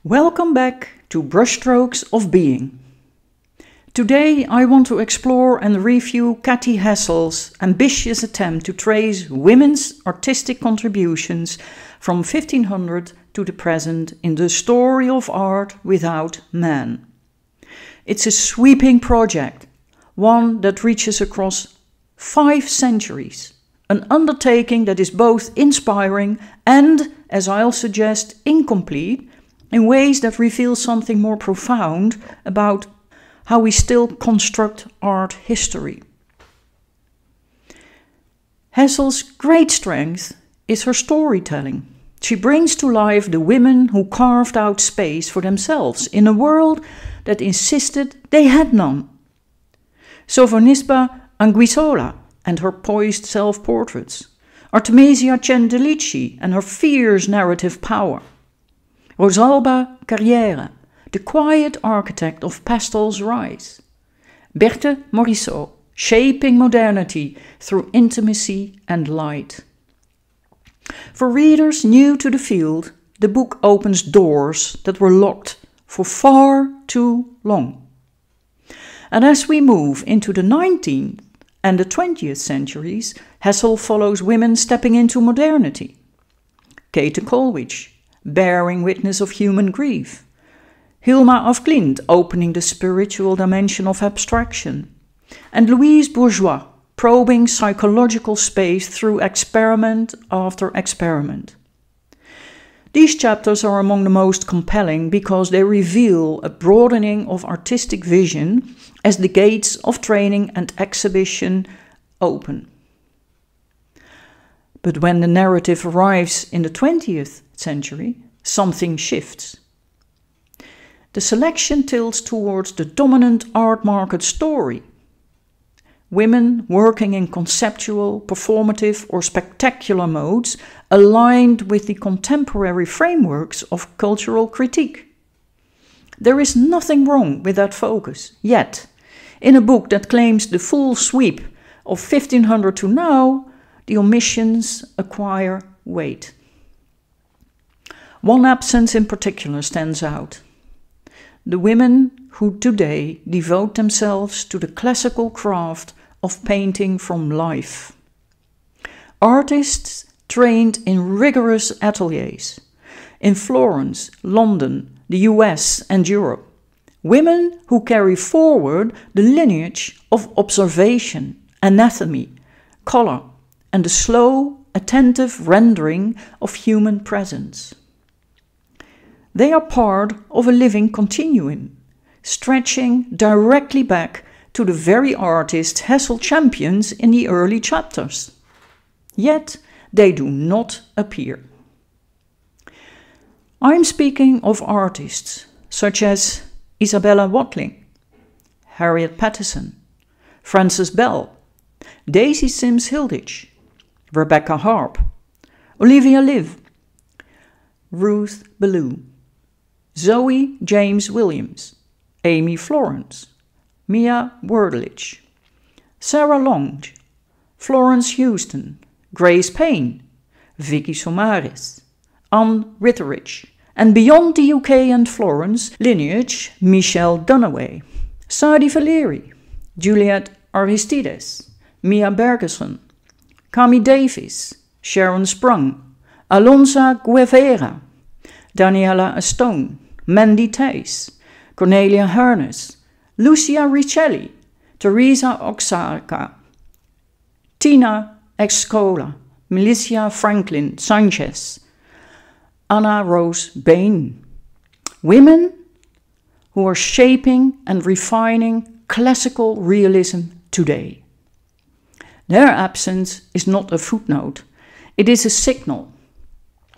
Welcome back to Brushstrokes of Being. Today I want to explore and review Käthe Hessel's ambitious attempt to trace women's artistic contributions from 1500 to the present in the story of art without man. It's a sweeping project, one that reaches across 5 centuries, an undertaking that is both inspiring and, as I'll suggest, incomplete, in ways that reveal something more profound about how we still construct art history. Hessel's great strength is her storytelling. She brings to life the women who carved out space for themselves in a world that insisted they had none. Sofonisba, Anguissola and her poised self-portraits, Artemisia Gentileschi and her fierce narrative power, Rosalba Carrière, the quiet architect of pastel's rise, Berthe Morisot, shaping modernity through intimacy and light. For readers new to the field, the book opens doors that were locked for far too long. And as we move into the 19th and the 20th centuries, Hessel follows women stepping into modernity. Käthe Kollwitz, bearing witness of human grief. Hilma of Klint, opening the spiritual dimension of abstraction. And Louise Bourgeois, probing psychological space through experiment after experiment. These chapters are among the most compelling because they reveal a broadening of artistic vision as the gates of training and exhibition open. But when the narrative arrives in the 20th century, something shifts. The selection tilts towards the dominant art market story. Women working in conceptual, performative or spectacular modes aligned with the contemporary frameworks of cultural critique. There is nothing wrong with that focus, yet, in a book that claims the full sweep of 1500 to now, the omissions acquire weight. One absence in particular stands out. The women who today devote themselves to the classical craft of painting from life. Artists trained in rigorous ateliers in Florence, London, the US and Europe. Women who carry forward the lineage of observation, anatomy, color and the slow, attentive rendering of human presence. They are part of a living continuum, stretching directly back to the very artists Hessel champions in the early chapters. Yet they do not appear. I'm speaking of artists such as Isabella Watling, Harriet Pattison, Frances Bell, Daisy Sims Hilditch, Rebecca Harp, Olivia Liv, Ruth Ballou, Zoe James Williams, Amy Florence, Mia Wordlich, Sarah Long, Florence Houston, Grace Payne, Vicky Somaris, Anne Ritterich, and beyond the UK and Florence, lineage Michelle Dunaway, Sadi Valeri, Juliet Aristides, Mia Bergeson, Cami Davis, Sharon Sprung, Alonza Guevara, Daniela Astone, Mandy Theis, Cornelia Hernes, Lucia Riccelli, Teresa Oxaca, Tina Excola, Milicia Franklin Sanchez, Anna Rose Bain. Women who are shaping and refining classical realism today. Their absence is not a footnote, it is a signal.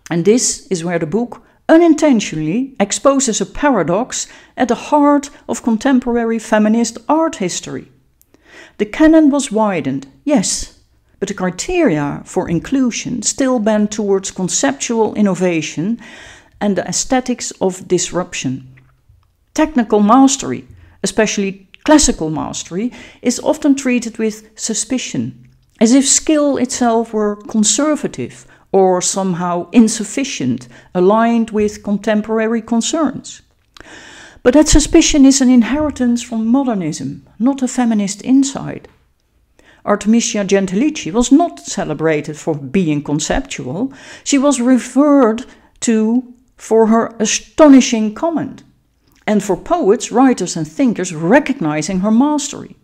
And this is where the book unintentionally exposes a paradox at the heart of contemporary feminist art history. The canon was widened, yes, but the criteria for inclusion still bend towards conceptual innovation and the aesthetics of disruption. Technical mastery, especially classical mastery, is often treated with suspicion, as if skill itself were conservative or somehow insufficient, aligned with contemporary concerns. But that suspicion is an inheritance from modernism, not a feminist insight. Artemisia Gentileschi was not celebrated for being conceptual. She was referred to for her astonishing comment, and for poets, writers and thinkers recognizing her mastery.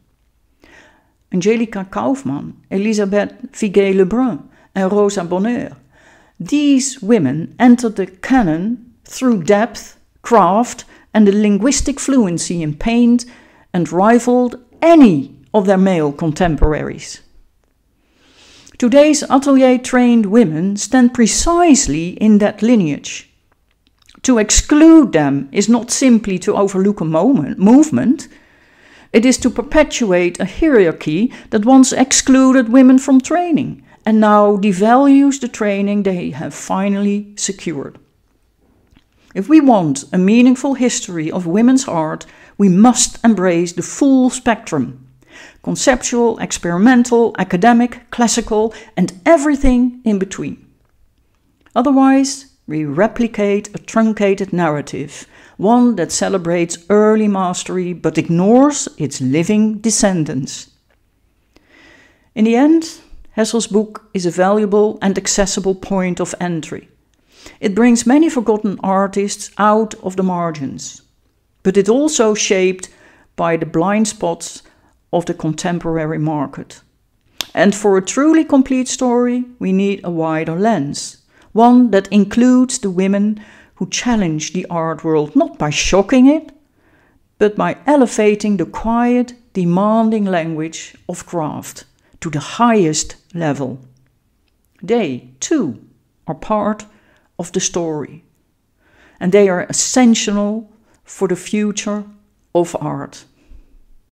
Angelica Kauffmann, Elisabeth Figuet-Lebrun and Rosa Bonheur. These women entered the canon through depth, craft and a linguistic fluency in paint and rivaled any of their male contemporaries. Today's atelier-trained women stand precisely in that lineage. To exclude them is not simply to overlook a movement, it is to perpetuate a hierarchy that once excluded women from training and now devalues the training they have finally secured. If we want a meaningful history of women's art, we must embrace the full spectrum: conceptual, experimental, academic, classical, and everything in between. Otherwise, we replicate a truncated narrative, one that celebrates early mastery but ignores its living descendants. In the end, Hessel's book is a valuable and accessible point of entry. It brings many forgotten artists out of the margins, but it also shaped by the blind spots of the contemporary market. And for a truly complete story, we need a wider lens, one that includes the women who challenge the art world not by shocking it, but by elevating the quiet, demanding language of craft to the highest level. They, too, are part of the story, and they are essential for the future of art.